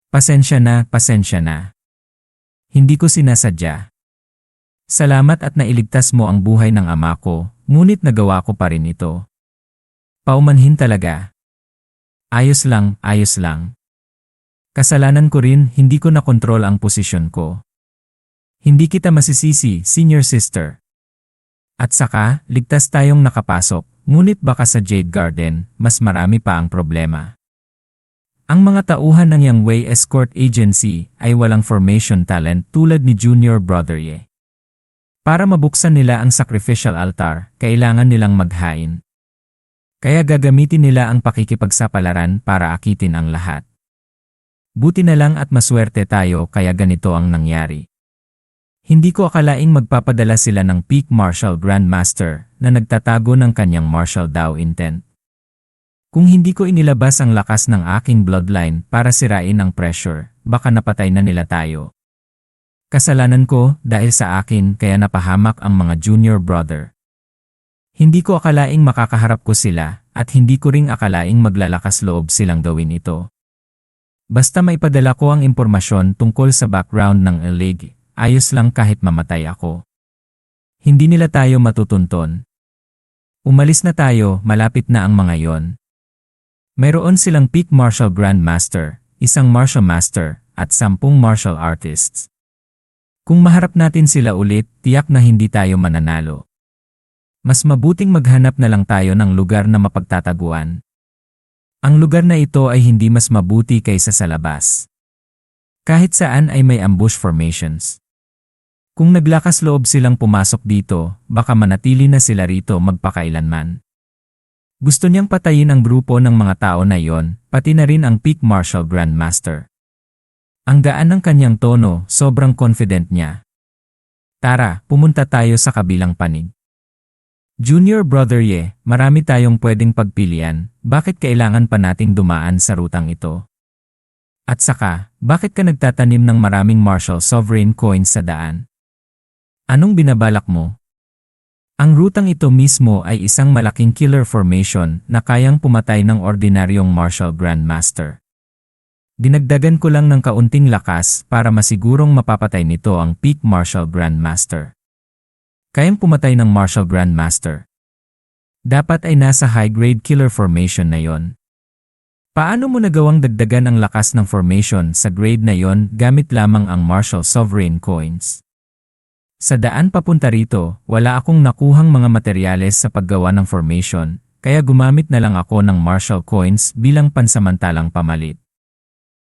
Pasensya na, pasensya na. Hindi ko sinasadya. Salamat at nailigtas mo ang buhay ng ama ko, ngunit nagawa ko pa rin ito. Paumanhin talaga. Ayos lang, ayos lang. Kasalanan ko rin, hindi ko nakontrol ang posisyon ko. Hindi kita masisisi, senior sister. At saka, ligtas tayong nakapasok, ngunit baka sa Jade Garden, mas marami pa ang problema. Ang mga tauhan ng Yangwei Escort Agency ay walang formation talent tulad ni Junior Brother Ye. Para mabuksan nila ang sacrificial altar, kailangan nilang maghain. Kaya gagamitin nila ang pakikipagsapalaran para akitin ang lahat. Buti na lang at maswerte tayo kaya ganito ang nangyari. Hindi ko akalaing magpapadala sila ng Peak Martial Grandmaster na nagtatago ng kanyang martial Dao intent. Kung hindi ko inilabas ang lakas ng aking bloodline para sirain ang pressure, baka napatay na nila tayo. Kasalanan ko dahil sa akin kaya napahamak ang mga junior brother. Hindi ko akalaing makakaharap ko sila at hindi ko ring akalaing maglalakas loob silang gawin ito. Basta maipadala ko ang impormasyon tungkol sa background ng Elig, ayos lang kahit mamatay ako. Hindi nila tayo matutunton. Umalis na tayo, malapit na ang mga yon. Mayroon silang Peak Martial Grandmaster, isang Martial Master, at 10 martial artists. Kung maharap natin sila ulit, tiyak na hindi tayo mananalo. Mas mabuting maghanap na lang tayo ng lugar na mapagtataguan. Ang lugar na ito ay hindi mas mabuti kaysa sa labas. Kahit saan ay may ambush formations. Kung naglakas loob silang pumasok dito, baka manatili na sila rito magpakailanman. Gusto niyang patayin ang grupo ng mga tao na yon, pati na rin ang Peak Martial Grandmaster. Ang gaan ng kanyang tono, sobrang confident niya. Tara, pumunta tayo sa kabilang panig. Junior Brother Ye, marami tayong pwedeng pagpilian, bakit kailangan pa nating dumaan sa rutang ito? At saka, bakit ka nagtatanim ng maraming martial sovereign coins sa daan? Anong binabalak mo? Ang rutang ito mismo ay isang malaking killer formation na kayang pumatay ng ordinaryong martial grandmaster. Dinagdagan ko lang ng kaunting lakas para masigurong mapapatay nito ang Peak Martial Grandmaster. Kayang pumatay ng Martial Grandmaster. Dapat ay nasa high-grade killer formation na yon. Paano mo nagawang dagdagan ang lakas ng formation sa grade na yon gamit lamang ang Martial Sovereign Coins? Sa daan papunta rito, wala akong nakuhang mga materyales sa paggawa ng formation, kaya gumamit na lang ako ng Martial Coins bilang pansamantalang pamalit.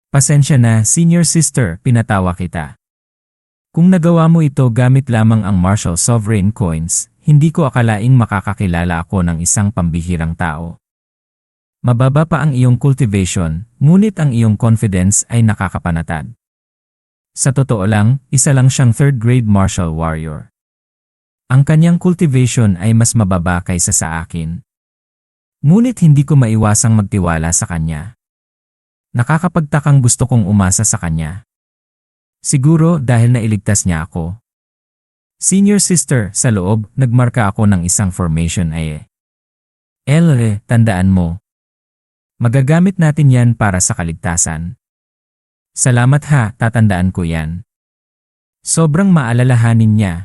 Pasensya na, senior sister, pinatawa kita. Kung nagawa mo ito gamit lamang ang Martial Sovereign Coins, hindi ko akalaing makakakilala ako ng isang pambihirang tao. Mababa pa ang iyong cultivation, ngunit ang iyong confidence ay nakakapanatag. Sa totoo lang, isa lang siyang 3rd grade martial warrior. Ang kanyang cultivation ay mas mababa kaysa sa akin. Ngunit hindi ko maiwasang magtiwala sa kanya. Nakakapagtakang gusto kong umasa sa kanya. Siguro dahil nailigtas niya ako. Senior sister, sa loob, nagmarka ako ng isang formation ay tandaan mo. Magagamit natin yan para sa kaligtasan. Salamat ha, tatandaan ko yan. Sobrang maalalahanin niya.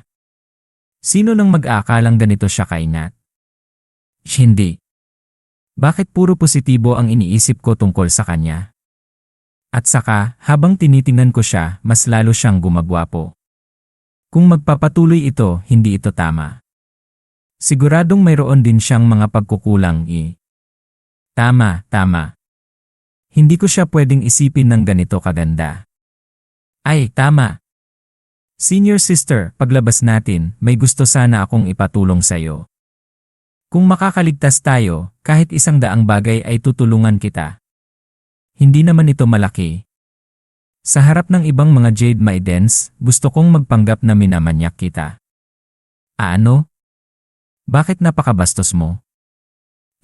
Sino nang mag-aakalang ganito siya kay Nat? Hindi. Bakit puro positibo ang iniisip ko tungkol sa kanya? At saka, habang tinitingnan ko siya, mas lalo siyang gumagwapo. Kung magpapatuloy ito, hindi ito tama. Siguradong mayroon din siyang mga pagkukulang Tama. Hindi ko siya pwedeng isipin ng ganito kaganda. Ay, tama. Senior sister, paglabas natin, may gusto sana akong ipatulong sa'yo. Kung makakaligtas tayo, kahit 100 bagay ay tutulungan kita. Hindi naman ito malaki. Sa harap ng ibang mga Jade Maidens, gusto kong magpanggap na minamanyak kita. Ano? Bakit napakabastos mo?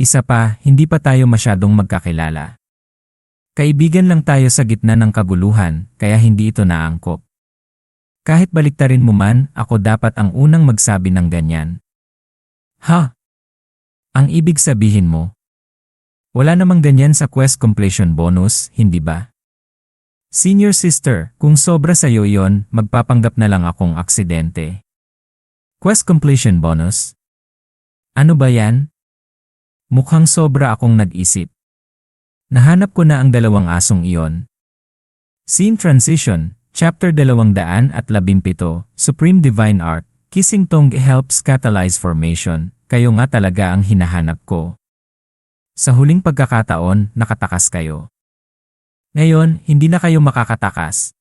Isa pa, hindi pa tayo masyadong magkakilala. Kaibigan lang tayo sa gitna ng kaguluhan, kaya hindi ito naangkop. Kahit baliktarin mo man, ako dapat ang unang magsabi ng ganyan. Ha? Ang ibig sabihin mo? Wala namang ganyan sa quest completion bonus, hindi ba? Senior sister, kung sobra sa'yo yon, magpapanggap na lang akong aksidente. Quest completion bonus? Ano ba yan? Mukhang sobra akong nag-isip. Nahanap ko na ang dalawang asong iyon. Scene Transition, Chapter 217, Supreme Divine Art, Kissing Tongue helps catalyze formation, kayo nga talaga ang hinahanap ko. Sa huling pagkakataon, nakatakas kayo. Ngayon, hindi na kayo makakatakas.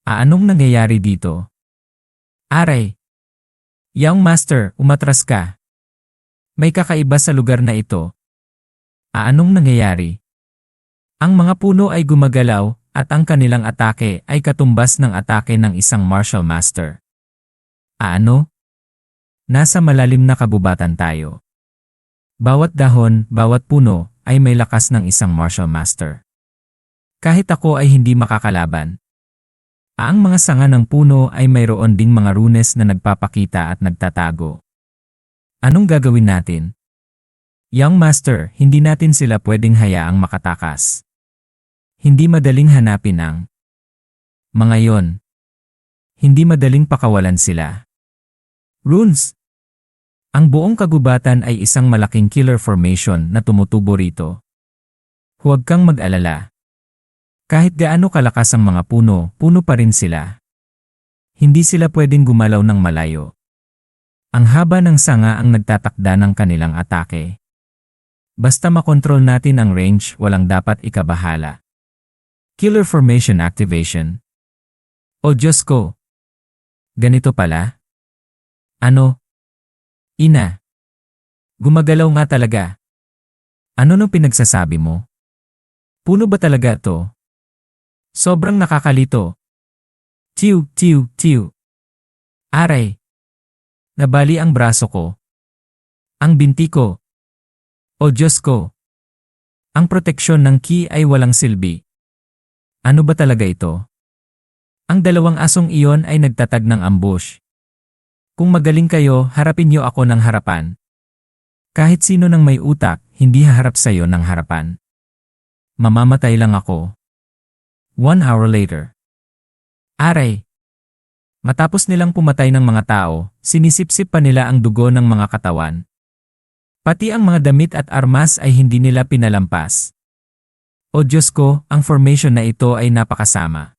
Anong nangyayari dito? Aray! Young Master, umatras ka. May kakaiba sa lugar na ito. Anong nangyayari? Ang mga puno ay gumagalaw at ang kanilang atake ay katumbas ng atake ng isang martial master. Ano? Nasa malalim na kabubatan tayo. Bawat dahon, bawat puno ay may lakas ng isang martial master. Kahit ako ay hindi makakalaban. Ang mga sanga ng puno ay mayroon ding mga runes na nagpapakita at nagtatago. Anong gagawin natin? Young Master, hindi natin sila pwedeng hayaang makatakas. Hindi madaling hanapin ang mga yon. Hindi madaling pakawalan sila. Runes. Ang buong kagubatan ay isang malaking killer formation na tumutubo rito. Huwag kang mag-alala. Kahit gaano kalakas ang mga puno, puno pa rin sila. Hindi sila pwedeng gumalaw ng malayo. Ang haba ng sanga ang nagtatakda ng kanilang atake. Basta makontrol natin ang range, walang dapat ikabahala. Killer Formation Activation. O Diyos ko! Ganito pala? Ano? Ina. Gumagalaw nga talaga. Ano nung pinagsasabi mo? Puno ba talaga to? Sobrang nakakalito. Tiw, tiw, tiw. Aray. Nabali ang braso ko. Ang binti ko. O Diyos ko. Ang proteksyon ng ki ay walang silbi. Ano ba talaga ito? Ang dalawang asong iyon ay nagtatag ng ambush. Kung magaling kayo, harapin niyo ako ng harapan. Kahit sino nang may utak, hindi haharap sa'yo ng harapan. Mamamatay lang ako. 1 hour later. Aray! Matapos nilang pumatay ng mga tao, sinisipsip pa nila ang dugo ng mga katawan. Pati ang mga damit at armas ay hindi nila pinalampas. O Diyos ko, ang formation na ito ay napakasama.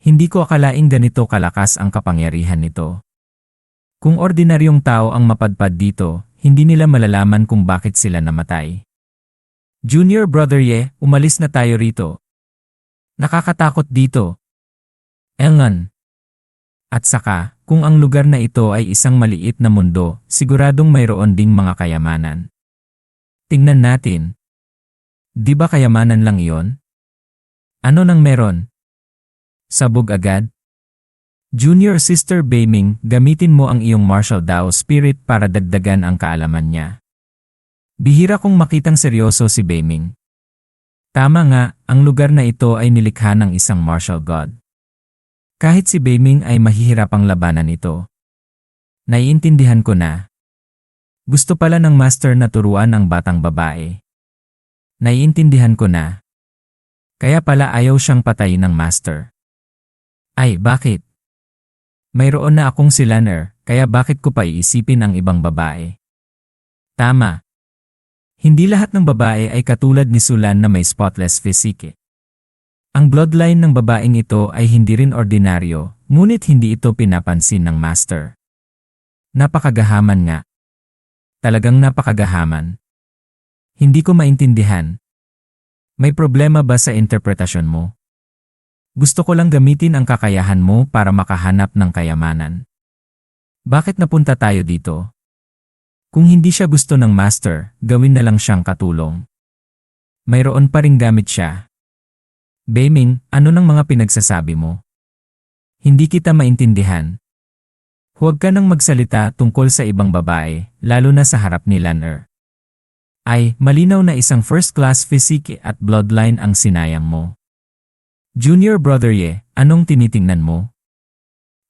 Hindi ko akalaing ganito kalakas ang kapangyarihan nito. Kung ordinaryong tao ang mapadpad dito, hindi nila malalaman kung bakit sila namatay. Junior Brother Ye, umalis na tayo rito. Nakakatakot dito. Elngan. At saka, kung ang lugar na ito ay isang maliit na mundo, siguradong mayroon ding mga kayamanan. Tingnan natin. Di ba kayamanan lang iyon? Ano nang meron? Sabog agad? Junior Sister Beiming, gamitin mo ang iyong martial Dao spirit para dagdagan ang kaalaman niya. Bihira kong makitang seryoso si Beiming. Tama nga, ang lugar na ito ay nilikha ng isang martial god. Kahit si Beiming ay mahihirapang labanan ito. Naiintindihan ko na. Gusto pala ng master na turuan ang batang babae. Naiintindihan ko na. Kaya pala ayaw siyang patayin ng master. Ay, bakit? Mayroon na akong si Lanner, kaya bakit ko pa iisipin ang ibang babae? Tama. Hindi lahat ng babae ay katulad ni Sulan na may spotless physique. Ang bloodline ng babaeng ito ay hindi rin ordinaryo, ngunit hindi ito pinapansin ng master. Napakagahaman nga. Talagang napakagahaman. Hindi ko maintindihan. May problema ba sa interpretasyon mo? Gusto ko lang gamitin ang kakayahan mo para makahanap ng kayamanan. Bakit napunta tayo dito? Kung hindi siya gusto ng master, gawin na lang siyang katulong. Mayroon pa ring gamit siya. Beiming, ano ng mga pinagsasabi mo? Hindi kita maintindihan. Huwag ka nang magsalita tungkol sa ibang babae, lalo na sa harap ni Lanner. Ay, malinaw na isang first-class physique at bloodline ang sinayang mo. Junior Brother Ye, anong tinitingnan mo?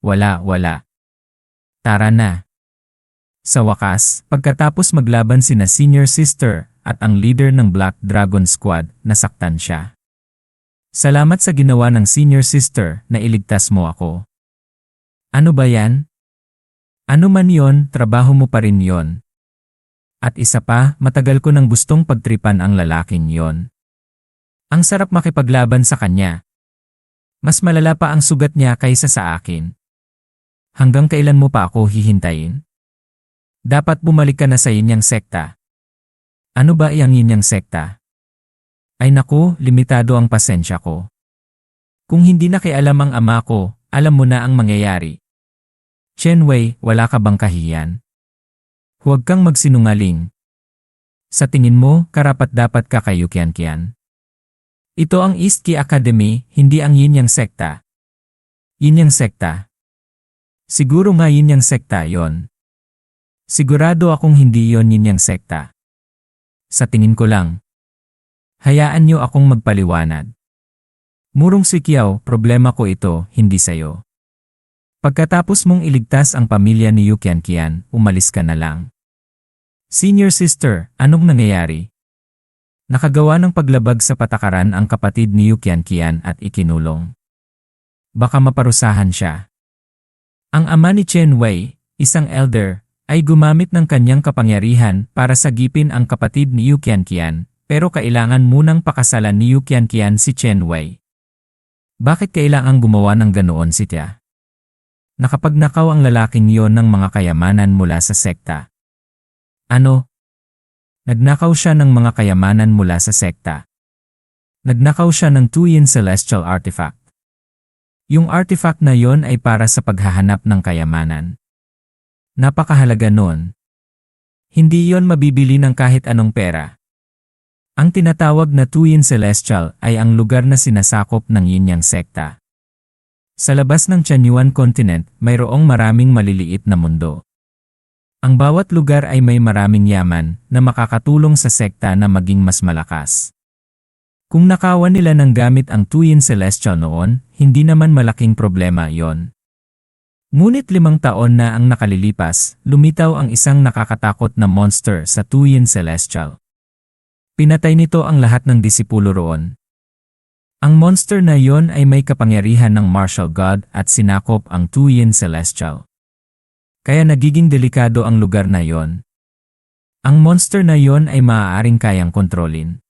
Wala. Tara na. Sa wakas, pagkatapos maglaban sina Senior Sister at ang leader ng Black Dragon Squad, nasaktan siya. Salamat sa ginawa ng senior sister na iligtas mo ako. Ano ba yan? Ano man yon, trabaho mo pa rin yon. At isa pa, matagal ko nang gustong pagtripan ang lalaking yon. Ang sarap makipaglaban sa kanya. Mas malala pa ang sugat niya kaysa sa akin. Hanggang kailan mo pa ako hihintayin? Dapat bumalik ka na sa inyang sekta. Ano ba iyang inyang sekta? Ay naku, limitado ang pasensya ko. Kung hindi nakialam ang ama ko, alam mo na ang mangyayari. Chen Wei, wala ka bang kahiyan? Huwag kang magsinungaling. Sa tingin mo, karapat-dapat ka kay Yukian-kian. Ito ang East Ki Academy, hindi ang Yin Yang sekta. Yin Yang sekta. Siguro nga Yin Yang sekta yon. Sigurado akong hindi yon Yin Yang sekta. Sa tingin ko lang. Hayaan niyo akong magpaliwanag. Murong Sikiao, problema ko ito, hindi sayo. Pagkatapos mong iligtas ang pamilya ni Yukian-kian, umalis ka na lang. Senior sister, anong nangyayari? Nakagawa ng paglabag sa patakaran ang kapatid ni Yukian-kian at ikinulong. Baka maparusahan siya. Ang ama ni Chen Wei, isang elder, ay gumamit ng kanyang kapangyarihan para sagipin ang kapatid ni Yukian-kian, pero kailangan munang pakasalan ni Yukian-kian si Chen Wei. Bakit kailangang gumawa ng ganoon si Tia? Nakapagnakaw ang lalaking yon ng mga kayamanan mula sa sekta. Ano? Nagnakaw siya ng mga kayamanan mula sa sekta. Nagnakaw siya ng Tuyin Celestial Artifact. Yung artifact na yon ay para sa paghahanap ng kayamanan. Napakahalaga nun. Hindi yon mabibili ng kahit anong pera. Ang tinatawag na Tuyin Celestial ay ang lugar na sinasakop ng Yin Yang sekta. Sa labas ng Chanyuan Continent, mayroong maraming maliliit na mundo. Ang bawat lugar ay may maraming yaman na makakatulong sa sekta na maging mas malakas. Kung nakawan nila ng gamit ang Tuyin Celestial noon, hindi naman malaking problema yon. Ngunit 5 taon na ang nakalilipas, lumitaw ang isang nakakatakot na monster sa Tuyin Celestial. Pinatay nito ang lahat ng disipulo roon. Ang monster na yon ay may kapangyarihan ng martial god at sinakop ang Tuyin Celestial. Kaya nagiging delikado ang lugar na yon. Ang monster na yon ay maaaring kayang kontrolin.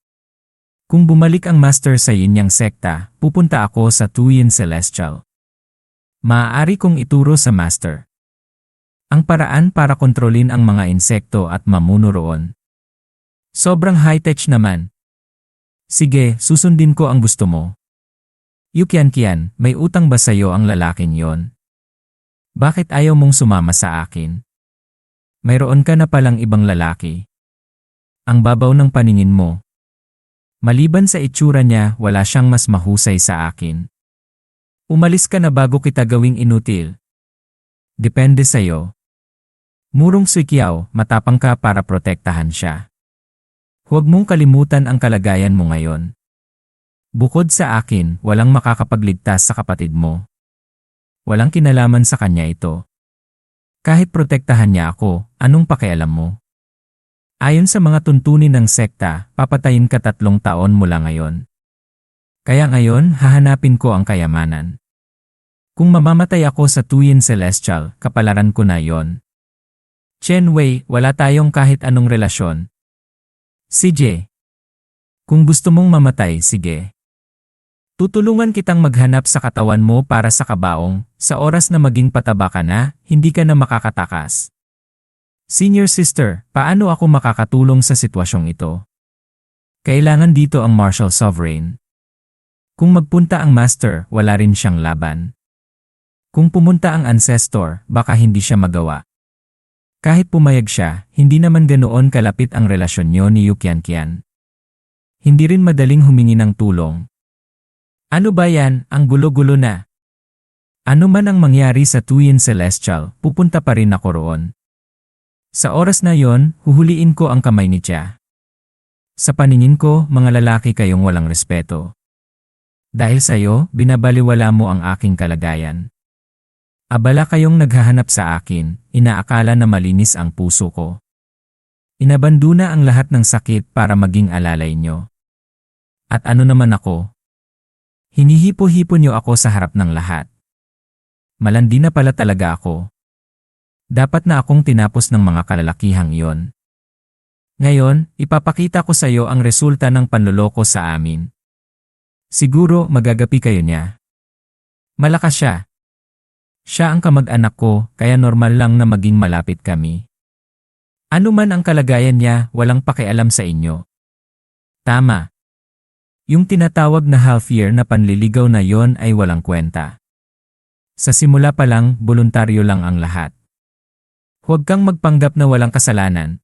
Kung bumalik ang master sa Yin Yang sekta, pupunta ako sa Tuyin Celestial. Maaari kong ituro sa master ang paraan para kontrolin ang mga insekto at mamuno roon. Sobrang high-tech naman. Sige, susundin ko ang gusto mo. Yukian-kian, may utang ba sa'yo ang lalaking yon? Bakit ayaw mong sumama sa akin? Mayroon ka na palang ibang lalaki. Ang babaw ng paningin mo. Maliban sa itsura niya, wala siyang mas mahusay sa akin. Umalis ka na bago kita gawing inutil. Depende sa'yo. Murong Sikiao, matapang ka para protektahan siya. Huwag mong kalimutan ang kalagayan mo ngayon. Bukod sa akin, walang makakapagligtas sa kapatid mo. Walang kinalaman sa kanya ito. Kahit protektahan niya ako, anong pakialam mo? Ayon sa mga tuntunin ng sekta, papatayin ka 3 taon mula ngayon. Kaya ngayon, hahanapin ko ang kayamanan. Kung mamamatay ako sa Tuyin Celestial, kapalaran ko na yon. Chen Wei, wala tayong kahit anong relasyon. CJ. Kung gusto mong mamatay, sige. Tutulungan kitang maghanap sa katawan mo para sa kabaong, sa oras na maging pataba ka na, hindi ka na makakatakas. Senior sister, paano ako makakatulong sa sitwasyong ito? Kailangan dito ang Martial Sovereign. Kung magpunta ang Master, wala rin siyang laban. Kung pumunta ang Ancestor, baka hindi siya magawa. Kahit pumayag siya, hindi naman ganoon kalapit ang relasyon niyo ni Yukian-kian. Hindi rin madaling humingi ng tulong. Ano ba yan, ang gulo-gulo na? Ano man ang mangyari sa Tuyin Celestial, pupunta pa rin ako roon. Sa oras na yon, huhuliin ko ang kamay ni Tia. Sa paningin ko, mga lalaki kayong walang respeto. Dahil sa'yo, binabaliwala mo ang aking kalagayan. Abala kayong naghahanap sa akin, inaakala na malinis ang puso ko. Inabanduna ang lahat ng sakit para maging alalay nyo. At ano naman ako? Hinihipo-hipo niyo ako sa harap ng lahat. Malandi na pala talaga ako. Dapat na akong tinapos ng mga kalalakihang iyon. Ngayon, ipapakita ko sa iyo ang resulta ng panloloko sa amin. Siguro magagapi kayo niya. Malakas siya. Siya ang kamag-anak ko, kaya normal lang na maging malapit kami. Ano man ang kalagayan niya, walang pakialam sa inyo. Tama. Yung tinatawag na half-year na panliligaw na yon ay walang kwenta. Sa simula pa lang, voluntaryo lang ang lahat. Huwag kang magpanggap na walang kasalanan.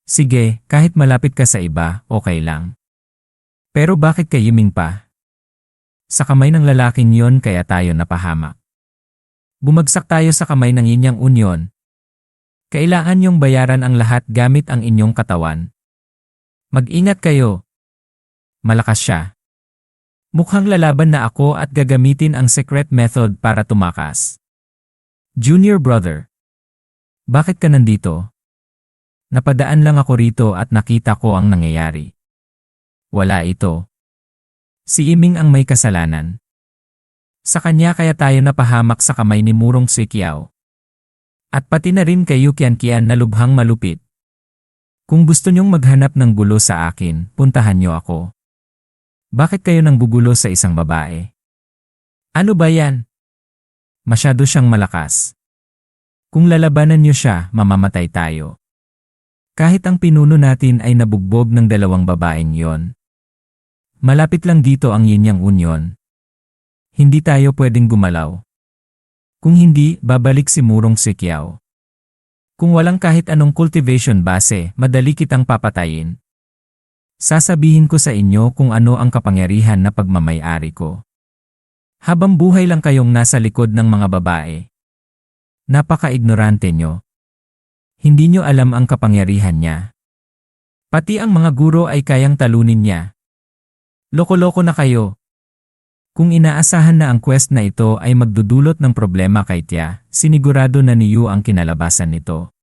Sige, kahit malapit ka sa iba, okay lang. Pero bakit kayiming pa? Sa kamay ng lalaking yon kaya tayo napahamak. Bumagsak tayo sa kamay ng inyang unyon. Kailangan niyong bayaran ang lahat gamit ang inyong katawan. Mag-ingat kayo. Malakas siya. Mukhang lalaban na ako at gagamitin ang secret method para tumakas. Junior brother. Bakit ka nandito? Napadaan lang ako rito at nakita ko ang nangyayari. Wala ito. Si Iming ang may kasalanan. Sa kanya kaya tayo napahamak sa kamay ni Murong Sikiao. At pati na rin kay Yu Qianqian na lubhang malupit. Kung gusto niyong maghanap ng gulo sa akin, puntahan niyo ako. Bakit kayo nang bugulo sa isang babae? Ano ba yan? Masyado siyang malakas. Kung lalabanan niyo siya, mamamatay tayo. Kahit ang pinuno natin ay nabugbog ng dalawang babaeng yon. Malapit lang dito ang Yinyang Unyon. Hindi tayo pwedeng gumalaw. Kung hindi, babalik si Murong Sikiao. Kung walang kahit anong cultivation base, madali kitang papatayin. Sasabihin ko sa inyo kung ano ang kapangyarihan na pagmamay-ari ko. Habang buhay lang kayong nasa likod ng mga babae. Napaka-ignorante nyo. Hindi nyo alam ang kapangyarihan niya. Pati ang mga guro ay kayang talunin niya. Loko-loko na kayo. Kung inaasahan na ang quest na ito ay magdudulot ng problema kay Tia, sinigurado na ni Yu ang kinalabasan nito.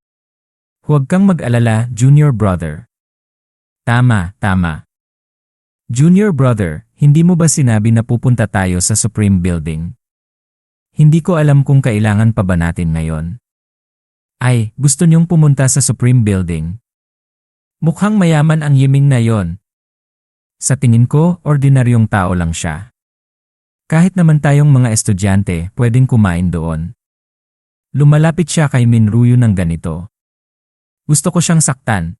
Huwag kang mag-alala, junior brother. Tama. Junior brother, hindi mo ba sinabi na pupunta tayo sa Supreme Building? Hindi ko alam kung kailangan pa ba natin ngayon. Ay, gusto niyong pumunta sa Supreme Building? Mukhang mayaman ang Yiming na yon. Sa tingin ko, ordinaryong tao lang siya. Kahit naman tayong mga estudyante, pwedeng kumain doon. Lumalapit siya kay Minruyo ng ganito. Gusto ko siyang saktan.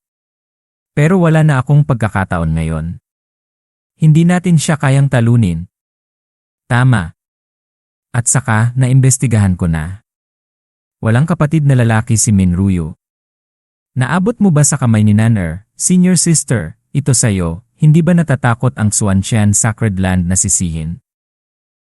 Pero wala na akong pagkakataon ngayon. Hindi natin siya kayang talunin. Tama. At saka, naimbestigahan ko na. Walang kapatid na lalaki si Minruyo. Naabot mo ba sa kamay ni Naner, senior sister, ito sayo, hindi ba natatakot ang Xuantian Sacred Land na sisihin?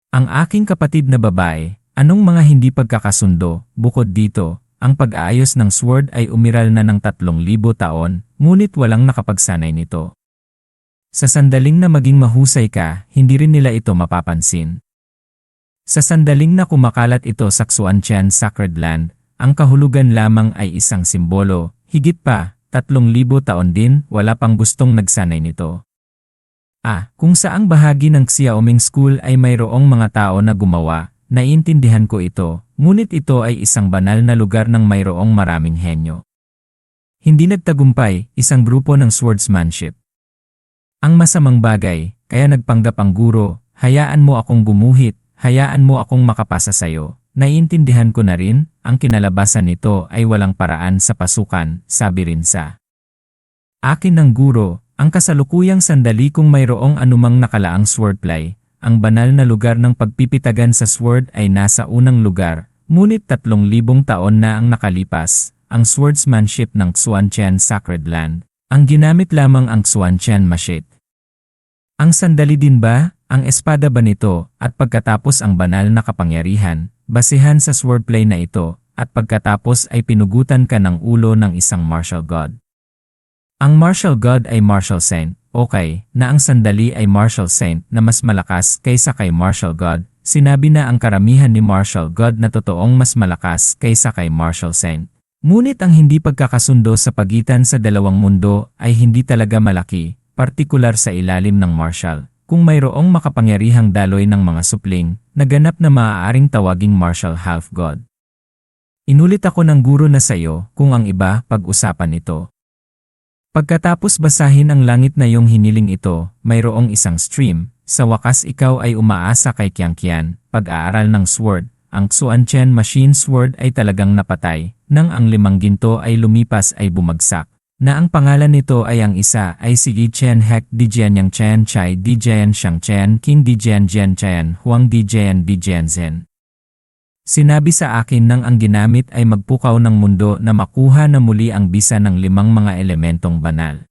Ang aking kapatid na babae, anong mga hindi pagkakasundo, bukod dito, ang pag-aayos ng sword ay umiral na ng 3,000 taon, ngunit walang nakapagsanay nito. Sa sandaling na maging mahusay ka, hindi rin nila ito mapapansin. Sa sandaling na kumakalat ito sa Xuantian Sacred Land, ang kahulugan lamang ay isang simbolo, higit pa, 3,000 taon din, wala pang gustong nagsanay nito. Kung saang bahagi ng Xiaoming School ay mayroong mga tao na gumawa, naiintindihan ko ito, ngunit ito ay isang banal na lugar ng mayroong maraming henyo. Hindi nagtagumpay, isang grupo ng swordsmanship. Ang masamang bagay, kaya nagpanggap ang guro, hayaan mo akong gumuhit, hayaan mo akong makapasa sayo. Naiintindihan ko na rin, ang kinalabasan nito ay walang paraan sa pasukan, sabi rin sa akin ng guro, ang kasalukuyang sandali kung mayroong anumang nakalaang swordplay, ang banal na lugar ng pagpipitagan sa sword ay nasa unang lugar, ngunit 3,000 taon na ang nakalipas, ang swordsmanship ng Xuantian Sacred Land, ang ginamit lamang ang Xuantian machete. Ang sandali din ba, ang espada ba nito, at pagkatapos ang banal na kapangyarihan, basehan sa swordplay na ito, at pagkatapos ay pinugutan ka ng ulo ng isang martial god. Ang martial god ay martial saint, okay, na ang sandali ay martial saint na mas malakas kaysa kay martial god, sinabi na ang karamihan ni martial god na totoong mas malakas kaysa kay martial saint. Ngunit ang hindi pagkakasundo sa pagitan sa dalawang mundo ay hindi talaga malaki, partikular sa ilalim ng martial. kung mayroong makapangyarihang daloy ng mga supling na ganap na maaaring tawaging martial half-god. Inulit ako ng guro na sayo kung ang iba pag-usapan ito. Pagkatapos basahin ang langit na iyong hiniling ito, mayroong isang stream. Sa wakas ikaw ay umaasa kay Qianqian, pag-aaral ng sword. Ang Xuanchen machine sword ay talagang napatay, nang ang 5 ginto ay lumipas ay bumagsak. Na ang pangalan nito ay ang isa ay si Yi Chen Hek Dijian Yang Chen Chai Dijian Shang Chen King Dijian Jian Chen Huang Dijian Dijian Zen. Sinabi sa akin nang ang ginamit ay magpukaw ng mundo na makuha na muli ang bisa ng 5 mga elementong banal.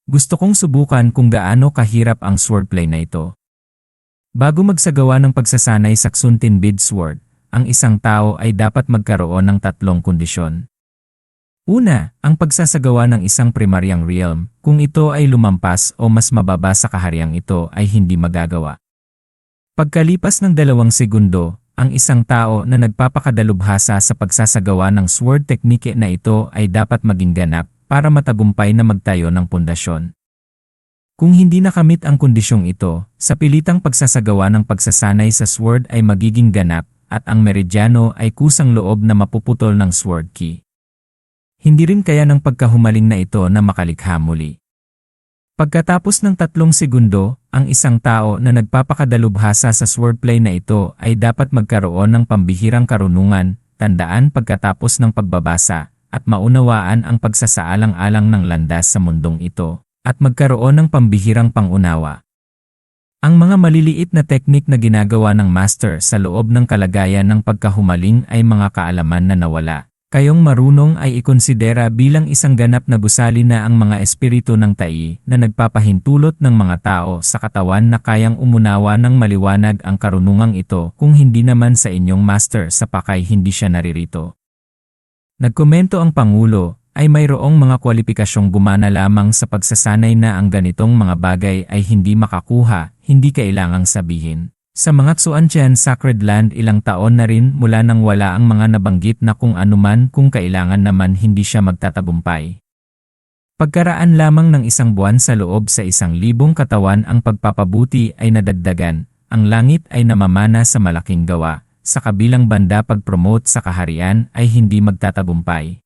Gusto kong subukan kung gaano kahirap ang swordplay na ito. Bago magsagawa ng pagsasanay sa Xuntin Bead Sword, ang isang tao ay dapat magkaroon ng 3 kondisyon. Una, ang pagsasagawa ng isang primaryang realm, kung ito ay lumampas o mas mababa sa kahariang ito ay hindi magagawa. Pagkalipas ng 2 segundo, ang isang tao na nagpapakadalubhasa sa pagsasagawa ng sword teknike na ito ay dapat maging ganap para matagumpay na magtayo ng pundasyon. Kung hindi nakamit ang kondisyong ito, sa pilitang pagsasagawa ng pagsasanay sa sword ay magiging ganap at ang meridyano ay kusang loob na mapuputol ng sword key. Hindi rin kaya ng pagkahumaling na ito na makalikha muli. Pagkatapos ng 3 segundo, ang isang tao na nagpapakadalubhasa sa swordplay na ito ay dapat magkaroon ng pambihirang karunungan, tandaan pagkatapos ng pagbabasa, at maunawaan ang pagsasaalang-alang ng landas sa mundong ito, at magkaroon ng pambihirang pangunawa. Ang mga maliliit na teknik na ginagawa ng master sa loob ng kalagayan ng pagkahumaling ay mga kaalaman na nawala. Kayong marunong ay ikonsidera bilang isang ganap na gusali na ang mga espiritu ng tai na nagpapahintulot ng mga tao sa katawan na kayang umunawa ng maliwanag ang karunungang ito kung hindi naman sa inyong master sa pakay hindi siya naririto. Nagkomento ang Pangulo, ay mayroong mga kwalipikasyong gumana lamang sa pagsasanay na ang ganitong mga bagay ay hindi makakuha, hindi kailangang sabihin. Sa mga Xuanchen Sacred Land ilang taon na rin mula nang wala ang mga nabanggit na kung anuman kung kailangan naman hindi siya magtatagumpay. Pagkaraan lamang ng 1 buwan sa loob sa 1,000 katawan ang pagpapabuti ay nadagdagan, ang langit ay namamana sa malaking gawa. Sa kabilang banda pag-promote sa kaharian ay hindi magtatagumpay.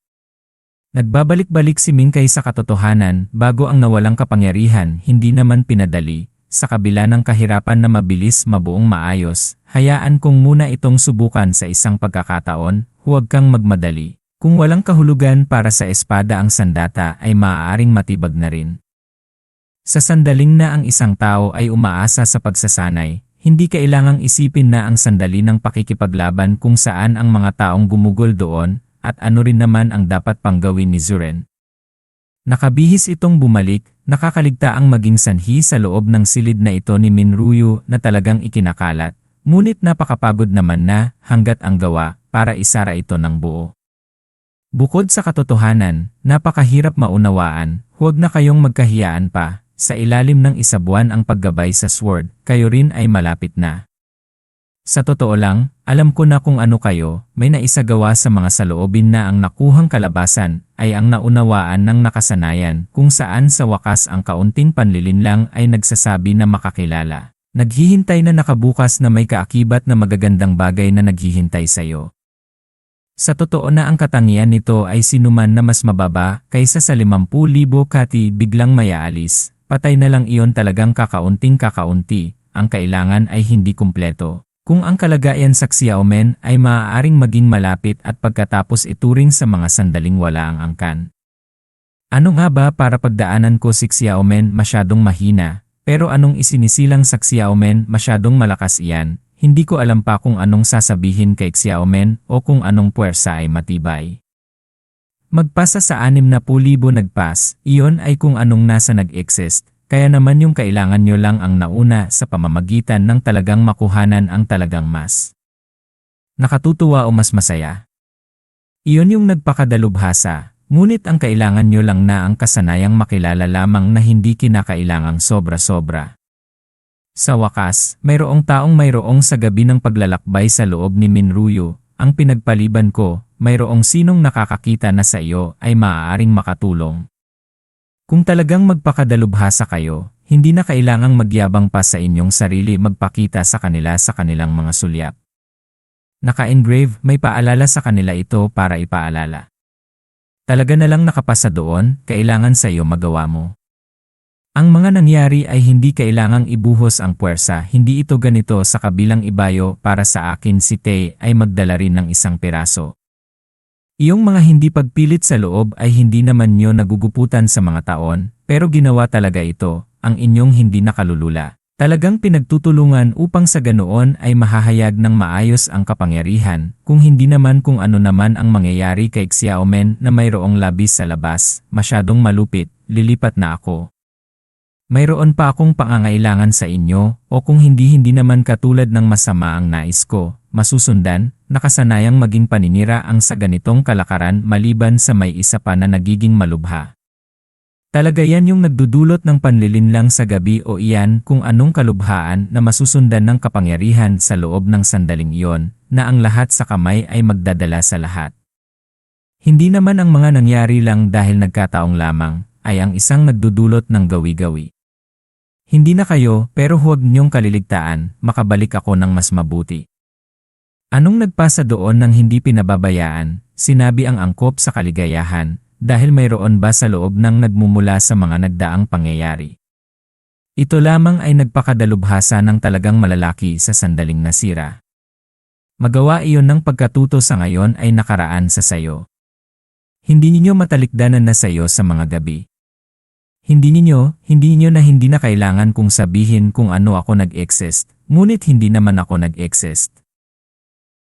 Nagbabalik-balik si Mingkay sa katotohanan bago ang nawalang kapangyarihan hindi naman pinadali. Sa kabila ng kahirapan na mabilis mabuong maayos, hayaan kong muna itong subukan sa isang pagkakataon, huwag kang magmadali. Kung walang kahulugan para sa espada ang sandata ay maaaring matibag na rin. Sa sandaling na ang isang tao ay umaasa sa pagsasanay, hindi kailangang isipin na ang sandali ng pakikipaglaban kung saan ang mga taong gumugol doon, at ano rin naman ang dapat pang gawin ni Zuren. Nakabihis itong bumalik, nakakaligtaang maging sanhi sa loob ng silid na ito ni Minryu na talagang ikinakalat, ngunit napakapagod naman na hanggat ang gawa para isara ito ng buo. Bukod sa katotohanan, napakahirap maunawaan, huwag na kayong magkahiyaan pa. Sa ilalim ng 1 buwan ang paggabay sa sword, kayo rin ay malapit na. Sa totoo lang, alam ko na kung ano kayo, may naisagawa sa mga saloobin na ang nakuhang kalabasan ay ang naunawaan ng nakasanayan kung saan sa wakas ang kaunting panlilinlang ay nagsasabi na makakilala. Naghihintay na nakabukas na may kaakibat na magagandang bagay na naghihintay sa iyo. Sa totoo na ang katangian nito ay sinuman na mas mababa kaysa sa 50,000 kati biglang mayaalis. Patay na lang iyon talagang kakaunting kakaunti, ang kailangan ay hindi kumpleto. Kung ang kalagayan sa Xiaomen ay maaaring maging malapit at pagkatapos ituring sa mga sandaling wala ang angkan. Ano nga ba para pagdaanan ko si Xiaomen masyadong mahina, pero anong isinisilang sa Xiaomen masyadong malakas iyan, hindi ko alam pa kung anong sasabihin kay Xiaomen o kung anong puwersa ay matibay. Magpasa sa 60,000 nagpas, iyon ay kung anong nasa nag-exist, kaya naman yung kailangan nyo lang ang nauna sa pamamagitan ng talagang makuhanan ang talagang mas nakatutuwa o mas masaya. Iyon yung nagpakadalubhasa, ngunit ang kailangan nyo lang na ang kasanayang makilala lamang na hindi kinakailangang sobra-sobra. Sa wakas, mayroong taong mayroong sa gabi ng paglalakbay sa loob ni Minryu, ang pinagpaliban ko, mayroong sinong nakakakita na sa iyo ay maaaring makatulong. Kung talagang magpakadalubhasa kayo, hindi na kailangang magyabang pa sa inyong sarili magpakita sa kanila sa kanilang mga sulyap. Naka-engrave, may paalala sa kanila ito para ipaalala. Talaga na lang nakapasa doon, kailangan sa iyo magawa mo. Ang mga nangyari ay hindi kailangang ibuhos ang puwersa, hindi ito ganito sa kabilang ibayo para sa akin si Tay ay magdala rin ng isang piraso. Iyong mga hindi pagpilit sa loob ay hindi naman nyo naguguputan sa mga taon, pero ginawa talaga ito, ang inyong hindi nakalulula. Talagang pinagtutulungan upang sa ganoon ay mahahayag ng maayos ang kapangyarihan, kung hindi naman kung ano naman ang mangyayari kay Xiaomen na mayroong labis sa labas, masyadong malupit, lilipat na ako. Mayroon pa akong pangangailangan sa inyo, o kung hindi naman katulad ng masama ang nais ko, masusundan, nakasanayang maging paninira ang sa ganitong kalakaran maliban sa may isa pa na nagiging malubha. Talaga yan yung nagdudulot ng panlilinlang sa gabi o iyan kung anong kalubhaan na masusundan ng kapangyarihan sa loob ng sandaling iyon, na ang lahat sa kamay ay magdadala sa lahat. Hindi naman ang mga nangyari lang dahil nagkataong lamang, ay ang isang nagdudulot ng gawi-gawi. Hindi na kayo, pero huwag niyong kaliligtaan, makabalik ako ng mas mabuti. Anong nagpasa doon ng hindi pinababayaan, sinabi ang angkop sa kaligayahan, dahil mayroon ba sa loob ng nagmumula sa mga nagdaang pangyayari. Ito lamang ay nagpakadalubhasa ng talagang malalaki sa sandaling nasira. Magawa iyon ng pagkatuto sa ngayon ay nakaraan sa sayo. Hindi ninyo matalikdanan na sayo sa mga gabi. Hindi ninyo na hindi na kailangan kong sabihin kung ano ako nag-exist, ngunit hindi naman ako nag-exist.